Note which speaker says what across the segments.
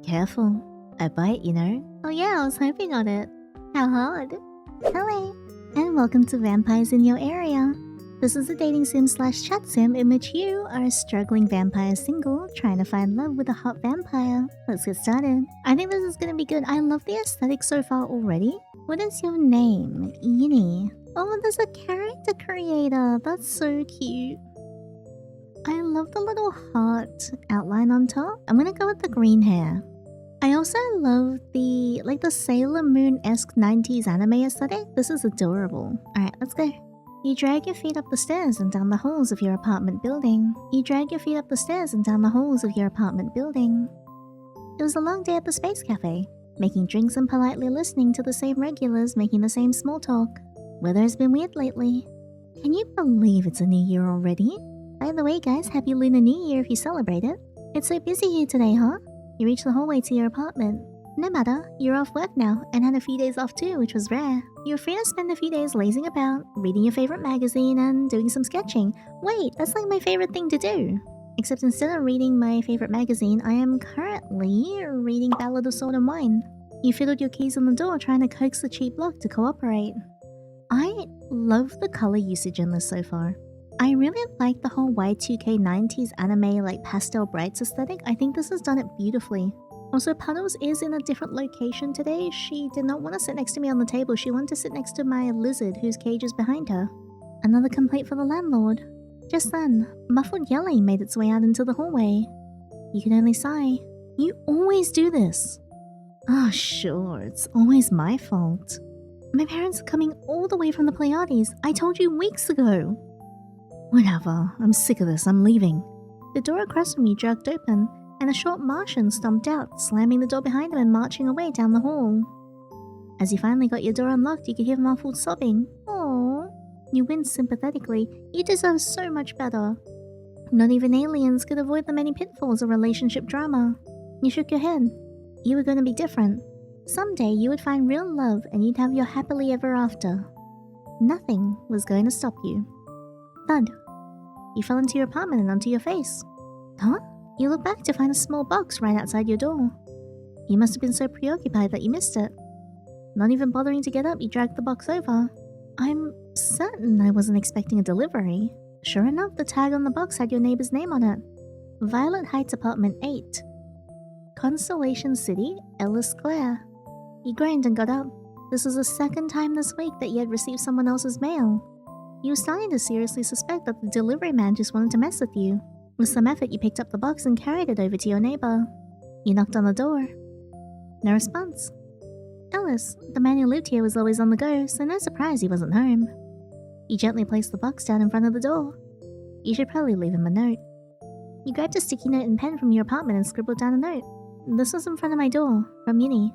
Speaker 1: Careful. I bite, you know. Oh yeah, I was hoping on it. How hard? Hello, and welcome to Vampires in Your Area. This is a dating sim slash chat sim in which you are a struggling vampire single trying to find love with a hot vampire. Let's get started. I think this is gonna be good. I love the aesthetic so far already. What is your name? Yinny. Oh, there's a character creator. That's so cute. I love the little heart outline on top. I'm gonna go with the green hair. I also love the Sailor Moon-esque 90s anime aesthetic. This is adorable. Alright, let's go. You drag your feet up the stairs and down the halls of your apartment building. You drag your feet up the stairs and down the halls of your apartment building. It was a long day at the Space Cafe, making drinks and politely listening to the same regulars making the same small talk. Weather has been weird lately. Can you believe it's a new year already? By the way guys, happy Lunar New Year if you celebrate it. It's so busy here today, huh? You reach the hallway to your apartment. No matter, you're off work now and had a few days off too, which was rare. You're free to spend a few days lazing about, reading your favorite magazine and doing some sketching. Wait, that's like my favorite thing to do. Except instead of reading my favorite magazine, I am currently reading Ballad of Sword and Wine. You fiddled your keys on the door trying to coax the cheap lock to cooperate. I love the color usage in this so far. I really like the whole Y2K 90s anime pastel brights aesthetic. I think this has done it beautifully. Also, Puddles is in a different location today. She did not want to sit next to me on the table. She wanted to sit next to my lizard whose cage is behind her. Another complaint for the landlord. Just then, muffled yelling made its way out into the hallway. You can only sigh. You always do this. Oh sure, it's always my fault. My parents are coming all the way from the Pleiades. I told you weeks ago. Whatever, I'm sick of this, I'm leaving. The door across from you jerked open, and a short Martian stomped out, slamming the door behind him and marching away down the hall. As you finally got your door unlocked, you could hear muffled sobbing. Aww. You winced sympathetically. You deserve so much better. Not even aliens could avoid the many pitfalls of relationship drama. You shook your head. You were going to be different. Someday you would find real love and you'd have your happily ever after. Nothing was going to stop you. Thud. You fell into your apartment and onto your face. Huh? You look back to find a small box right outside your door. You must have been so preoccupied that you missed it. Not even bothering to get up, you dragged the box over. I'm certain I wasn't expecting a delivery. Sure enough, the tag on the box had your neighbor's name on it. Violet Heights Apartment 8. Constellation City, Ellis Clare. You groaned and got up. This was the second time this week that you had received someone else's mail. You were starting to seriously suspect that the delivery man just wanted to mess with you. With some effort, you picked up the box and carried it over to your neighbor. You knocked on the door. No response. Ellis, the man who lived here, was always on the go, so no surprise he wasn't home. You gently placed the box down in front of the door. You should probably leave him a note. You grabbed a sticky note and pen from your apartment and scribbled down a note. This was in front of my door, from Yinny.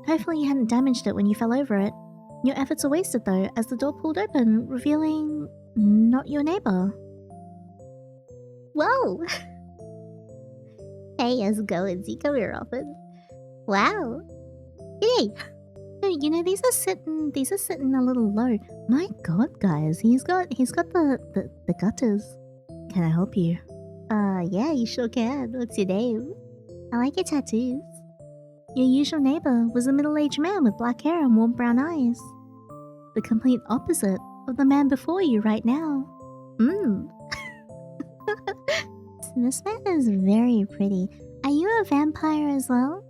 Speaker 1: Hopefully you hadn't damaged it when you fell over it. Your efforts were wasted though, as the door pulled open, revealing not your neighbor. Whoa! Hey, how's it going? You come here often. Wow. Hey! No, you know, these are sitting a little low. My god, guys, he's got the gutters. Can I help you? Yeah, you sure can. What's your name? I like your tattoos. Your usual neighbor was a middle-aged man with black hair and warm brown eyes. The complete opposite of the man before you right now. This man is very pretty. Are you a vampire as well?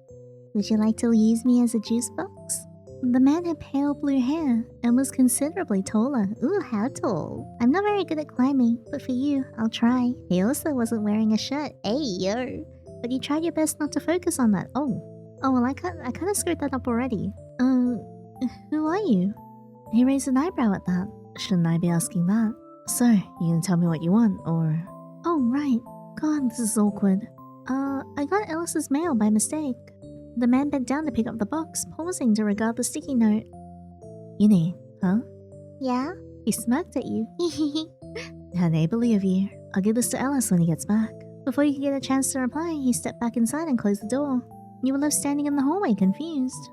Speaker 1: Would you like to use me as a juice box? The man had pale blue hair and was considerably taller. Ooh, how tall? I'm not very good at climbing, but for you, I'll try. He also wasn't wearing a shirt. Hey, yo. But you tried your best not to focus on that. Oh, well, I kind of screwed that up already. Who are you? He raised an eyebrow at that. Shouldn't I be asking that? So, you gonna tell me what you want, or... Oh, right. God, this is awkward. I got Ellis's mail by mistake. The man bent down to pick up the box, pausing to regard the sticky note. Yinny, huh? Yeah? He smirked at you. How neighborly of you. I'll give this to Ellis when he gets back. Before you could get a chance to reply, he stepped back inside and closed the door. You were left standing in the hallway, confused.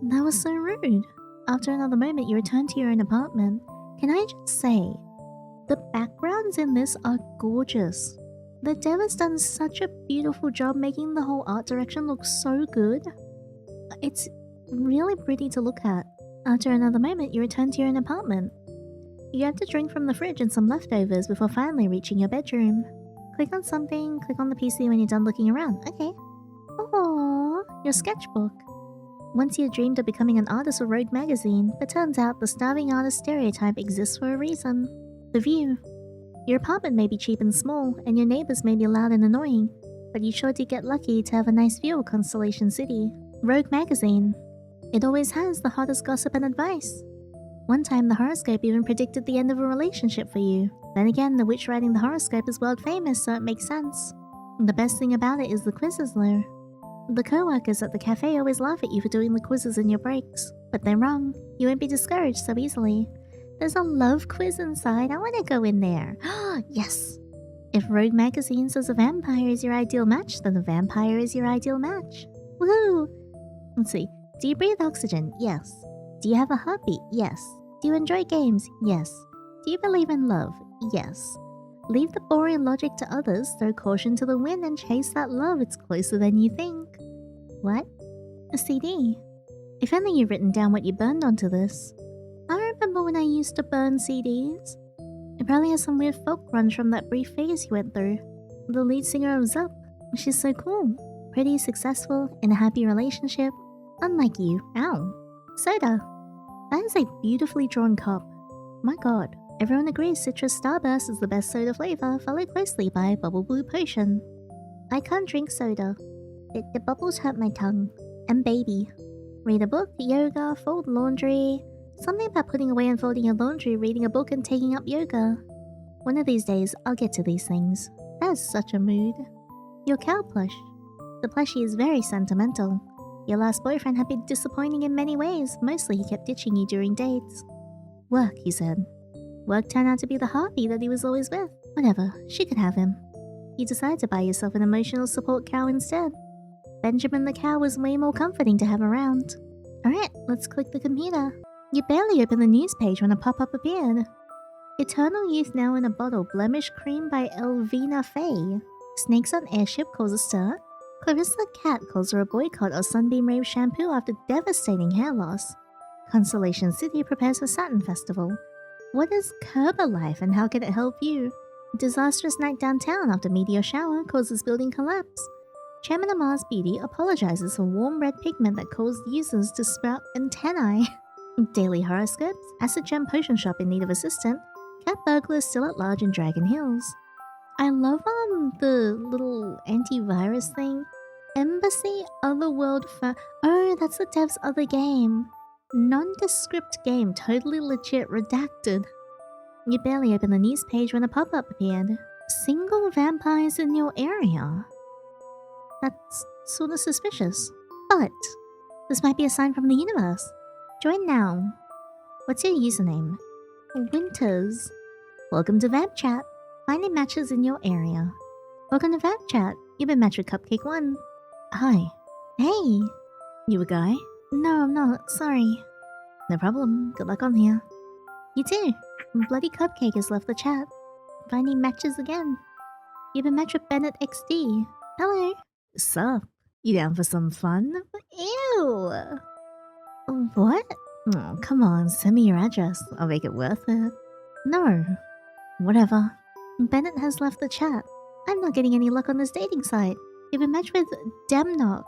Speaker 1: That was so rude. After another moment, you returned to your own apartment. Can I just say, the backgrounds in this are gorgeous. The dev has done such a beautiful job making the whole art direction look so good. It's really pretty to look at. After another moment, you return to your own apartment. You have to drink from the fridge and some leftovers before finally reaching your bedroom. Click on something, click on the PC when you're done looking around. Okay. Oh, your sketchbook. Once you dreamed of becoming an artist for Rogue magazine, but turns out the starving artist stereotype exists for a reason. The view. Your apartment may be cheap and small, and your neighbors may be loud and annoying, but you sure did get lucky to have a nice view of Constellation City. Rogue magazine. It always has the hottest gossip and advice. One time the horoscope even predicted the end of a relationship for you. Then again, the witch writing the horoscope is world famous, so it makes sense. The best thing about it is the quizzes though. The co-workers at the cafe always laugh at you for doing the quizzes in your breaks. But they're wrong. You won't be discouraged so easily. There's a love quiz inside. I want to go in there. Yes! If Rogue magazine says a vampire is your ideal match, then a vampire is your ideal match. Woohoo! Let's see. Do you breathe oxygen? Yes. Do you have a heartbeat? Yes. Do you enjoy games? Yes. Do you believe in love? Yes. Leave the boring logic to others, throw caution to the wind, and chase that love. It's closer than you think. What? A CD. If only you'd written down what you burned onto this. I remember when I used to burn CDs. It probably has some weird folk grunge from that brief phase you went through. The lead singer of Zup. She's so cool. Pretty, successful, in a happy relationship. Unlike you. Ow. Soda. That is a beautifully drawn cup. My god. Everyone agrees Citrus Starburst is the best soda flavor, followed closely by Bubble Blue Potion. I can't drink soda. The bubbles hurt my tongue. And baby. Read a book, yoga, fold laundry. Something about putting away and folding your laundry, reading a book, and taking up yoga. One of these days, I'll get to these things. That is such a mood. Your cow plush. The plushie is very sentimental. Your last boyfriend had been disappointing in many ways. Mostly he kept ditching you during dates. Work, he said. Work turned out to be the heartbeat that he was always with. Whatever, she could have him. You decided to buy yourself an emotional support cow instead. Benjamin the cow was way more comforting to have around. Alright, let's click the computer. You barely opened the news page when a pop-up appeared. Eternal Youth Now in a Bottle, Blemish Cream by Elvina Faye. Snakes on Airship cause a stir. Clarissa Cat calls her a boycott of Sunbeam Rave shampoo after devastating hair loss. Constellation City prepares for Saturn Festival. What is Life and how can it help you? Disastrous night downtown after meteor shower causes building collapse. Chairman of Mars Beauty apologizes for warm red pigment that caused users to sprout antennae. Daily horoscopes, Acid Gem Potion Shop in need of assistant, cat burglars still at large in Dragon Hills. I love the little antivirus thing. Embassy Otherworld oh, that's the dev's other game. Nondescript game, totally legit, redacted. You barely opened the news page when a pop-up appeared. Single vampires in your area. That's sort of suspicious. But this might be a sign from the universe. Join now. What's your username? Winters. Welcome to Vamp Chat. Finding matches in your area. Welcome to Vamp Chat. You've been matched with Cupcake 1. Hi. Hey. You a guy? No, I'm not. Sorry. No problem. Good luck on here. You too. Bloody Cupcake has left the chat. Finding matches again. You've been matched with Bennett XD. Hello. Sup? You down for some fun? Ew. What? Oh, come on. Send me your address. I'll make it worth it. No. Whatever. Bennett has left the chat. I'm not getting any luck on this dating site. You've been matched with Demnox.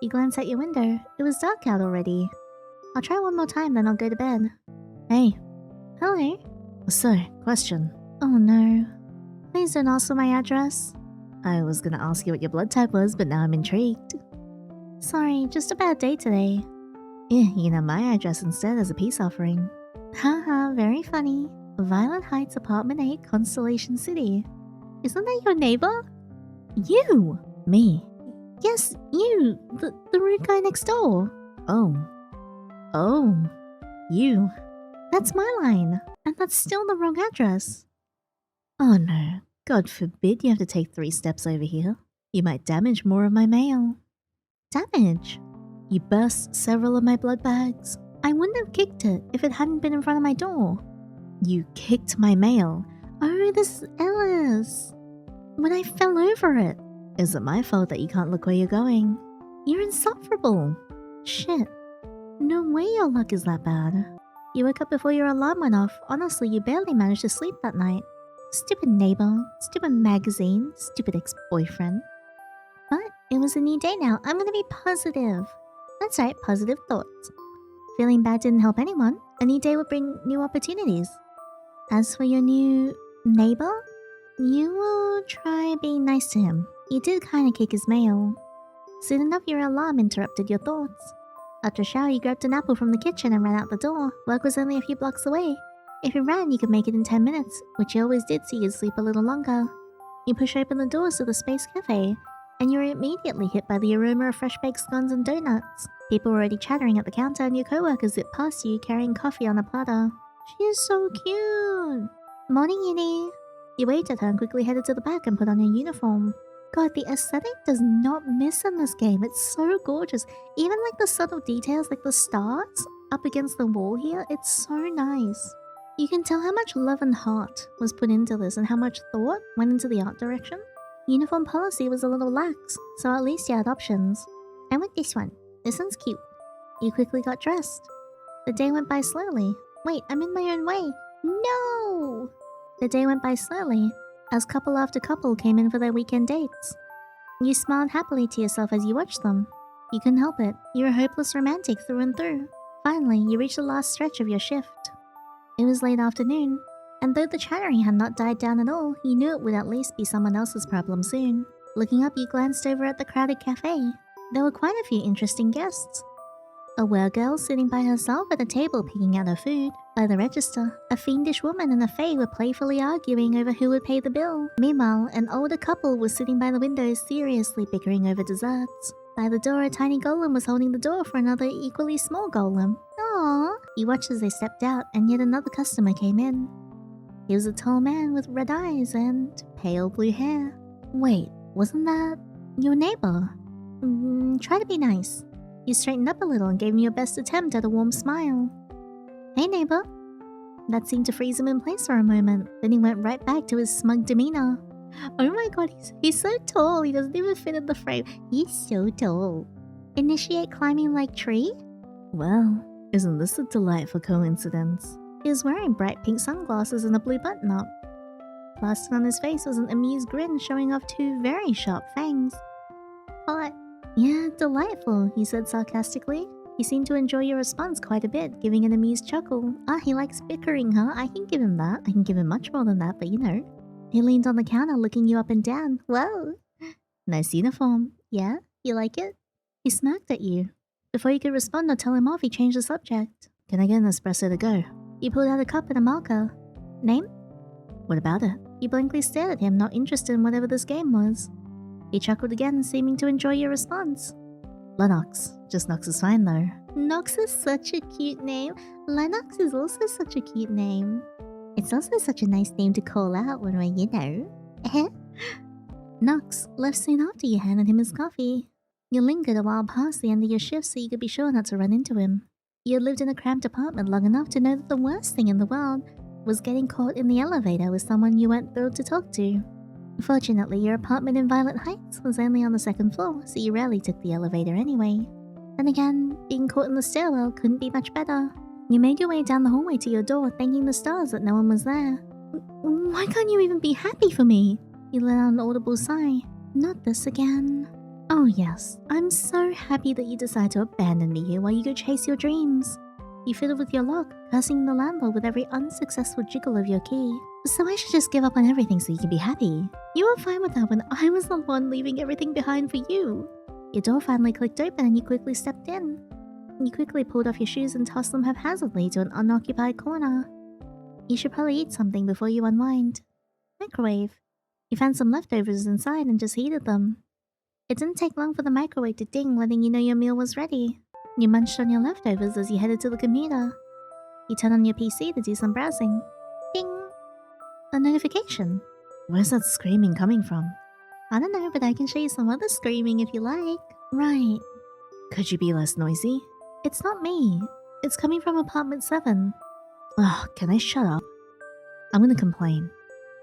Speaker 1: You glance out your window. It was dark out already. I'll try one more time, then I'll go to bed. Hey. Hello. So, question. Oh no. Please don't ask for my address. I was gonna ask you what your blood type was, but now I'm intrigued. Sorry, just a bad day today. Yeah, you can have my address instead as a peace offering. Haha, very funny. Violet Heights, Apartment 8, Constellation City. Isn't that your neighbor? You! Me? Yes, you! The rude guy next door. Oh. Oh. You. That's my line. And that's still the wrong address. Oh no. God forbid you have to take 3 steps over here. You might damage more of my mail. Damage? You burst several of my blood bags. I wouldn't have kicked it if it hadn't been in front of my door. You kicked my mail. Oh, this is Ellis. when I fell over it. Is it my fault that you can't look where you're going? You're insufferable. Shit. No way your luck is that bad. You woke up before your alarm went off. Honestly, you barely managed to sleep that night. Stupid neighbor, stupid magazine, stupid ex-boyfriend. But it was a new day now. I'm gonna be positive. That's right, positive thoughts. Feeling bad didn't help anyone. A new day would bring new opportunities. As for your new neighbor, you will try being nice to him. You did kinda kick his mail. Soon enough, your alarm interrupted your thoughts. After a shower, you grabbed an apple from the kitchen and ran out the door. Work was only a few blocks away. If you ran, you could make it in 10 minutes, which you always did so you'd sleep a little longer. You push open the doors to the Space Cafe, and you're immediately hit by the aroma of fresh-baked scones and donuts. People were already chattering at the counter, and your co-workers zipped past you carrying coffee on a platter. She is so cute! Morning, Yinny! You waved at her and quickly headed to the back and put on your uniform. God, the aesthetic does not miss in this game. It's so gorgeous. Even like the subtle details, like the stars up against the wall here, it's so nice. You can tell how much love and heart was put into this and how much thought went into the art direction. Uniform policy was a little lax, so at least you had options. I want this one. This one's cute. You quickly got dressed. The day went by slowly. Wait, I'm in my own way. No! The day went by slowly, as couple after couple came in for their weekend dates. You smiled happily to yourself as you watched them. You couldn't help it. You're a hopeless romantic through and through. Finally, you reached the last stretch of your shift. It was late afternoon, and though the chattering had not died down at all, you knew it would at least be someone else's problem soon. Looking up, you glanced over at the crowded cafe. There were quite a few interesting guests. A were-girl sitting by herself at a table picking out her food. By the register, a fiendish woman and a fae were playfully arguing over who would pay the bill. Meanwhile, an older couple was sitting by the window seriously bickering over desserts. By the door, a tiny golem was holding the door for another equally small golem. Aww. You watched as they stepped out, and yet another customer came in. He was a tall man with red eyes and pale blue hair. Wait, wasn't that your neighbor? Try to be nice. You straightened up a little and gave him your best attempt at a warm smile. Hey, neighbor. That seemed to freeze him in place for a moment. Then he went right back to his smug demeanor. Oh my god, he's so tall. He doesn't even fit in the frame. He's so tall. Initiate climbing like tree? Well, isn't this a delightful coincidence? He was wearing bright pink sunglasses and a blue button-up. Plastered on his face was an amused grin showing off two very sharp fangs. Hot. Yeah, delightful, he said sarcastically. He seemed to enjoy your response quite a bit, giving an amused chuckle. Ah, he likes bickering, huh? I can give him that. I can give him much more than that, but you know. He leaned on the counter, looking you up and down. Whoa! Nice uniform. Yeah? You like it? He smirked at you. Before you could respond or tell him off, he changed the subject. Can I get an espresso to go? You pulled out a cup and a marker. Name? What about it? You blankly stared at him, not interested in whatever this game was. He chuckled again, seeming to enjoy your response. Lennox. Just Nox is fine though. Nox is such a cute name. Lennox is also such a cute name. It's also such a nice name to call out when we're, you know. Nox left soon after you handed him his coffee. You lingered a while past the end of your shift so you could be sure not to run into him. You had lived in a cramped apartment long enough to know that the worst thing in the world was getting caught in the elevator with someone you weren't thrilled to talk to. Fortunately, your apartment in Violet Heights was only on the second floor, so you rarely took the elevator anyway. Then again, being caught in the stairwell couldn't be much better. You made your way down the hallway to your door, thanking the stars that no one was there. Why can't you even be happy for me? You let out an audible sigh. Not this again. Oh yes, I'm so happy that you decide to abandon me here while you go chase your dreams. You fiddled with your lock, cursing the landlord with every unsuccessful jiggle of your key. So I should just give up on everything so you can be happy. You were fine with that when I was the one leaving everything behind for you. Your door finally clicked open and you quickly stepped in. You quickly pulled off your shoes and tossed them haphazardly to an unoccupied corner. You should probably eat something before you unwind. Microwave. You found some leftovers inside and just heated them. It didn't take long for the microwave to ding, letting you know your meal was ready. You munched on your leftovers as you headed to the computer. You turned on your PC to do some browsing. Ding! A notification. Where's that screaming coming from? I don't know, but I can show you some other screaming if you like. Right. Could you be less noisy? It's not me. It's coming from apartment 7. Ugh, can I shut up? I'm gonna complain.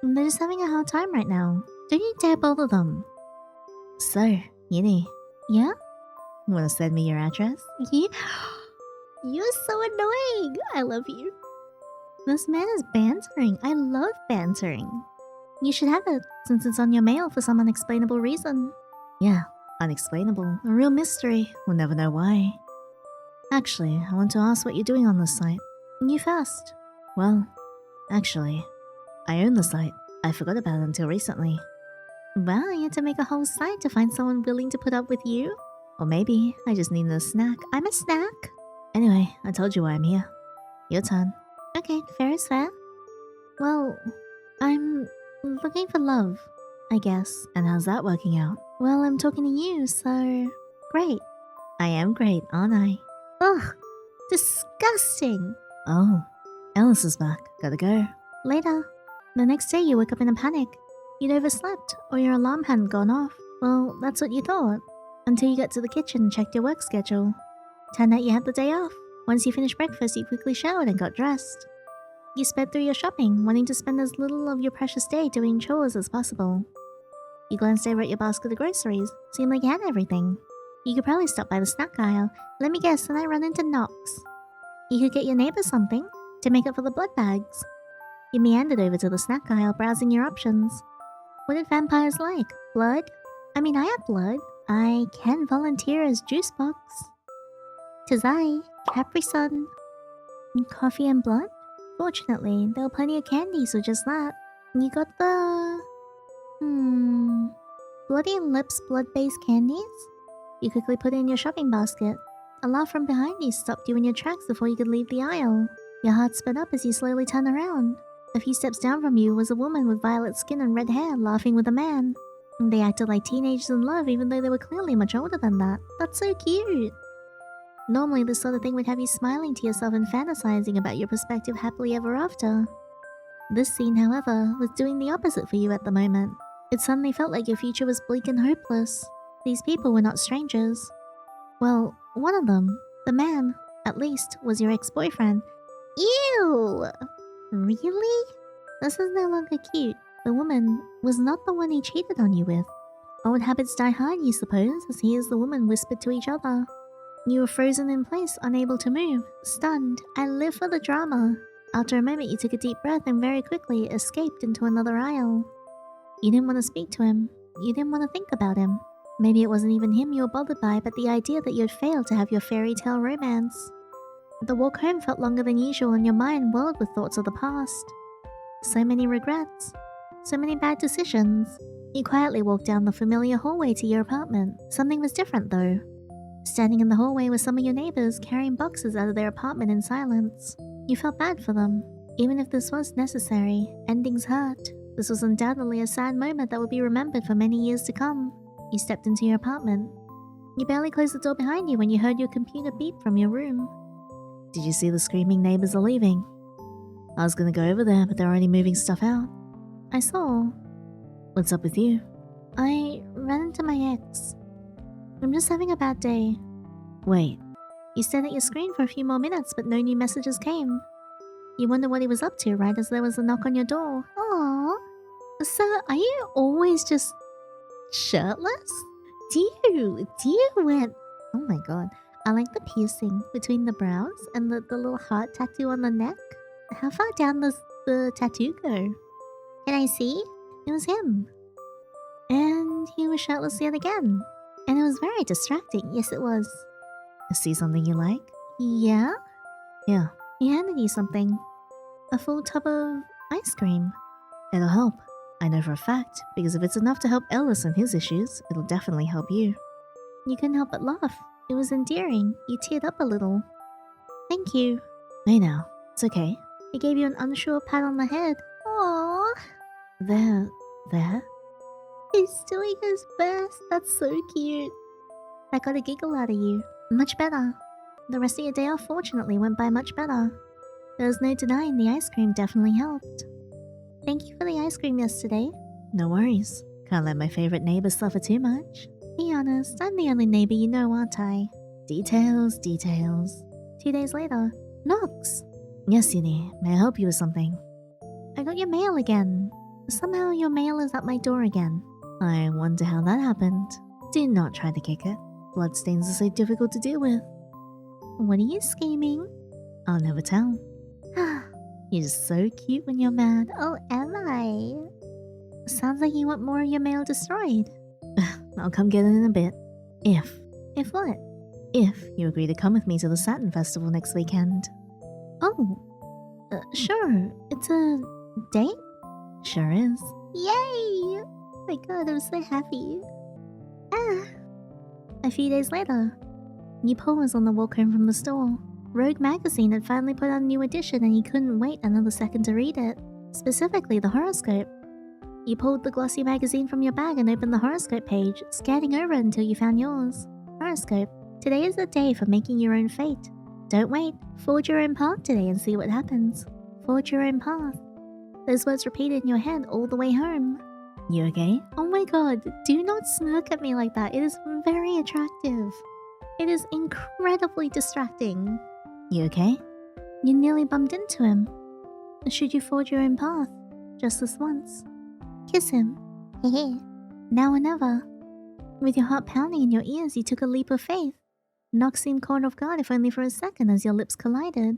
Speaker 1: They're just having a hard time right now. Don't you dare bother them. So, Yinny. Yeah? Wanna send me your address? Yeah? You're so annoying. I love you. This man is bantering. I love bantering. You should have it, since it's on your mail for some unexplainable reason. Yeah, unexplainable. A real mystery. We'll never know why. Actually, I want to ask what you're doing on this site. You first. Well, actually, I own the site. I forgot about it until recently. Wow, you had to make a whole site to find someone willing to put up with you? Or maybe I just needed a snack. I'm a snack. Anyway, I told you why I'm here. Your turn. Okay, fair is fair. Well, I'm looking for love, I guess. And how's that working out? Well, I'm talking to you, so great. I am great, aren't I? Ugh, disgusting. Oh, Alice is back. Gotta go. Later. The next day you woke up in a panic. You'd overslept, or your alarm hadn't gone off. Well, that's what you thought. Until you got to the kitchen and checked your work schedule. Turned out you had the day off. Once you finished breakfast, you quickly showered and got dressed. You sped through your shopping, wanting to spend as little of your precious day doing chores as possible. You glanced over at your basket of groceries. Seemed like you had everything. You could probably stop by the snack aisle. Let me guess, and I run into Knox. You could get your neighbor something to make up for the blood bags. You meandered over to the snack aisle, browsing your options. What did vampires like? Blood? I mean, I have blood. I can volunteer as juice box. Tazai, Capri Sun, coffee and blood? Fortunately, there were plenty of candy, so just that. You got the... Bloody Lips blood-based candies? You quickly put it in your shopping basket. A laugh from behind you stopped you in your tracks before you could leave the aisle. Your heart sped up as you slowly turned around. A few steps down from you was a woman with violet skin and red hair laughing with a man. They acted like teenagers in love even though they were clearly much older than that. That's so cute! Normally this sort of thing would have you smiling to yourself and fantasizing about your prospective happily ever after. This scene, however, was doing the opposite for you at the moment. It suddenly felt like your future was bleak and hopeless. These people were not strangers. Well, one of them, the man, at least, was your ex-boyfriend. Ew! Really? This is no longer cute. The woman was not the one he cheated on you with. Old habits die hard, you suppose, as he and the woman whispered to each other. You were frozen in place, unable to move, stunned. I live for the drama. After a moment, you took a deep breath and very quickly escaped into another aisle. You didn't want to speak to him. You didn't want to think about him. Maybe it wasn't even him you were bothered by, but the idea that you had failed to have your fairy tale romance. The walk home felt longer than usual and your mind whirled with thoughts of the past. So many regrets. So many bad decisions. You quietly walked down the familiar hallway to your apartment. Something was different though. Standing in the hallway were some of your neighbors carrying boxes out of their apartment in silence. You felt bad for them. Even if this was necessary, endings hurt. This was undoubtedly a sad moment that would be remembered for many years to come. You stepped into your apartment. You barely closed the door behind you when you heard your computer beep from your room. Did you see the screaming neighbors are leaving? I was gonna go over there, but they're already moving stuff out. I saw. What's up with you? I ran into my ex. I'm just having a bad day. Wait. You stared at your screen for a few more minutes, but no new messages came. You wonder what he was up to right as there was a knock on your door. Aww. So, are you always just shirtless? Do you wear... Oh my god. I like the piercing between the brows and the little heart tattoo on the neck. How far down does the tattoo go? Can I see? It was him. And he was shirtless yet again. And it was very distracting. Yes, it was. I see something you like? Yeah? Yeah. He handed you something. A full tub of ice cream. It'll help. I know for a fact, because if it's enough to help Ellis and his issues, it'll definitely help you. You couldn't help but laugh. It was endearing. You teared up a little. Thank you. Hey now. It's okay. He gave you an unsure pat on the head. Aww. There? He's doing his best. That's so cute. I got a giggle out of you. Much better. The rest of your day off fortunately went by much better. There was no denying the ice cream definitely helped. Thank you for the ice cream yesterday. No worries. Can't let my favorite neighbor suffer too much. Be honest, I'm the only neighbor you know, aren't I? Details. 2 days later. Knox! Yes, Yinny. May I help you with something? I got your mail again. Somehow your mail is at my door again. I wonder how that happened. Do not try to kick it. Bloodstains are so difficult to deal with. What are you scheming? I'll never tell. You're just so cute when you're mad. Oh, am I? Sounds like you want more of your mail destroyed. I'll come get it in a bit. If. If what? If you agree to come with me to the Satin Festival next weekend. Oh. Sure. It's a date? Sure is. Yay! Oh my god, I'm so happy. A few days later, Nipo was on the walk home from the store. Rogue magazine had finally put out a new edition and he couldn't wait another second to read it. Specifically, the horoscope. You pulled the glossy magazine from your bag and opened the horoscope page, scanning over it until you found yours. Horoscope. Today is the day for making your own fate. Don't wait. Forge your own path today and see what happens. Forge your own path. Those words repeated in your head all the way home. You okay? Oh my god, do not smirk at me like that. It is very attractive. It is incredibly distracting. You okay? You nearly bumped into him. Should you forge your own path? Just this once. Kiss him. Hehe. Now or never. With your heart pounding in your ears, you took a leap of faith. Nox seemed caught off guard if only for a second as your lips collided.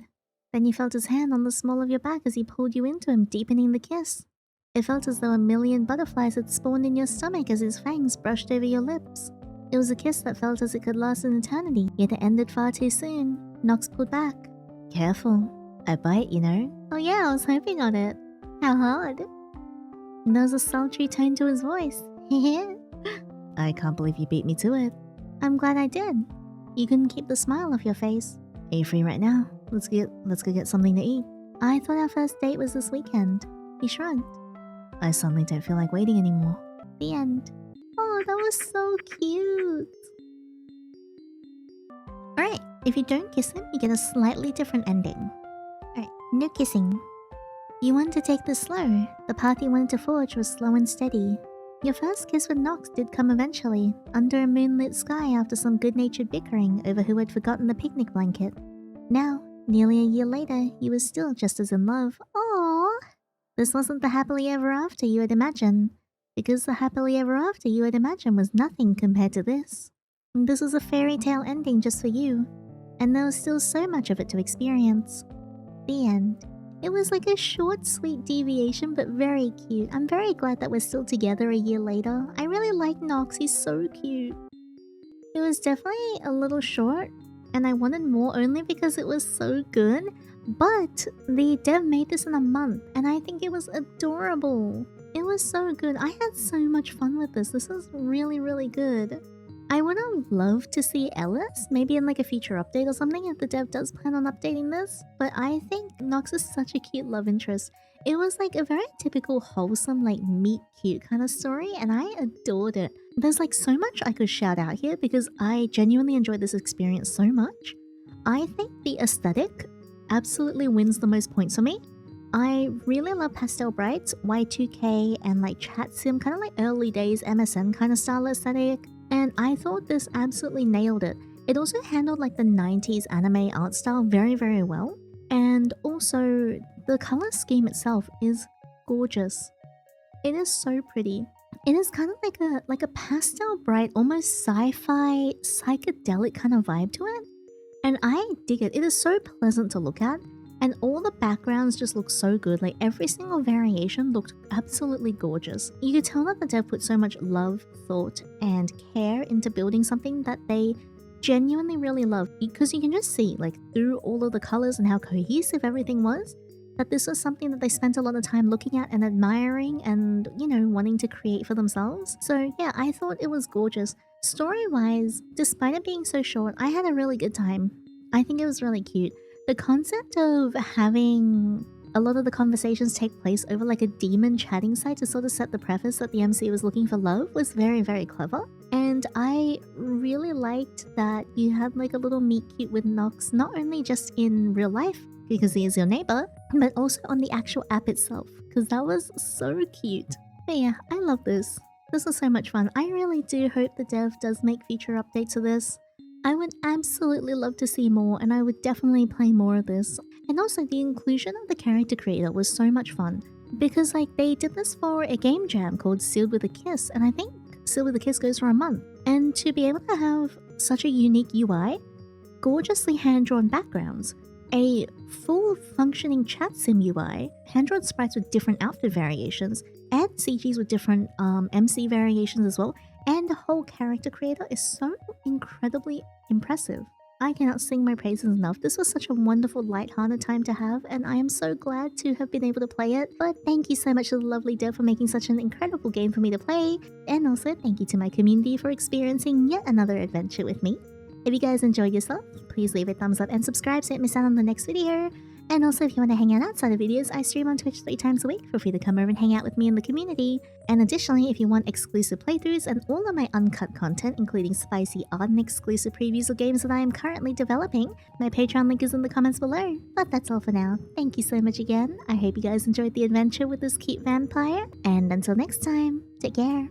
Speaker 1: Then you felt his hand on the small of your back as he pulled you into him, deepening the kiss. It felt as though a million butterflies had spawned in your stomach as his fangs brushed over your lips. It was a kiss that felt as it could last an eternity, yet it ended far too soon. Nox pulled back. Careful. I bite, you know. Oh yeah, I was hoping on it. How hard? There was a sultry tone to his voice. I can't believe you beat me to it. I'm glad I did. You couldn't keep the smile off your face. Are you free right now? Let's go get something to eat. I thought our first date was this weekend. He shrugged. I suddenly don't feel like waiting anymore. The end. Oh, that was so cute. Alright, if you don't kiss him, you get a slightly different ending. Alright, no kissing. You wanted to take this slow. The path you wanted to forge was slow and steady. Your first kiss with Nox did come eventually, under a moonlit sky after some good-natured bickering over who had forgotten the picnic blanket. Now, nearly a year later, you were still just as in love. Aww! This wasn't the happily ever after you had imagined, because the happily ever after you had imagined was nothing compared to this. This was a fairy tale ending just for you, and there was still so much of it to experience. The end. It was like a short, sweet deviation, but very cute. I'm very glad that we're still together a year later. I really like Nox, he's so cute. It was definitely a little short, and I wanted more only because it was so good. But the dev made this in a month, and I think it was adorable. It was so good. I had so much fun with this. This was really, really good. I would have loved to see Ellis, maybe in like a future update or something if the dev does plan on updating this. But I think Nox is such a cute love interest. It was like a very typical wholesome, like meet cute kind of story, and I adored it. There's like so much I could shout out here because I genuinely enjoyed this experience so much. I think the aesthetic absolutely wins the most points for me. I really love pastel brights, Y2K, and like chatsim, kind of like early days MSN kind of style aesthetic. And I thought this absolutely nailed it. It also handled like the 90s anime art style very, very well. And also, the color scheme itself is gorgeous. It is so pretty. It is kind of like a pastel bright, almost sci-fi, psychedelic kind of vibe to it. And I dig it. It is so pleasant to look at. And all the backgrounds just look so good. Like every single variation looked absolutely gorgeous. You could tell that the dev put so much love, thought, and care into building something that they genuinely really love. Because you can just see, like, through all of the colors and how cohesive everything was, that this was something that they spent a lot of time looking at and admiring and, you know, wanting to create for themselves. So yeah, I thought it was gorgeous. Story-wise, despite it being so short, I had a really good time. I think it was really cute. The concept of having a lot of the conversations take place over like a demon chatting site to sort of set the preface that the MC was looking for love was very, very clever. And I really liked that you had like a little meet cute with Nox, not only just in real life, because he is your neighbor, but also on the actual app itself, because that was so cute. But yeah, I love this. This was so much fun. I really do hope the dev does make future updates to this. I would absolutely love to see more, and I would definitely play more of this. And also, the inclusion of the character creator was so much fun. because like they did this for a game jam called Sealed with a Kiss, and I think Sealed with a Kiss goes for a month. And to be able to have such a unique UI, gorgeously hand-drawn backgrounds, a full functioning chatsim UI, hand-drawn sprites with different outfit variations, and CGs with different MC variations as well, and the whole character creator is so incredibly impressive. I cannot sing my praises enough. This was such a wonderful, light-hearted time to have, and I am so glad to have been able to play it. But thank you so much to the lovely dev for making such an incredible game for me to play, and also thank you to my community for experiencing yet another adventure with me. If you guys enjoyed yourself, please leave a thumbs up and subscribe so you don't miss out on the next video. And also, if you want to hang out outside of videos, I stream on Twitch 3 times a week. Feel free to come over and hang out with me in the community. And additionally, if you want exclusive playthroughs and all of my uncut content, including spicy, odd, and exclusive previews of games that I am currently developing, my Patreon link is in the comments below. But that's all for now. Thank you so much again. I hope you guys enjoyed the adventure with this cute vampire. And until next time, take care.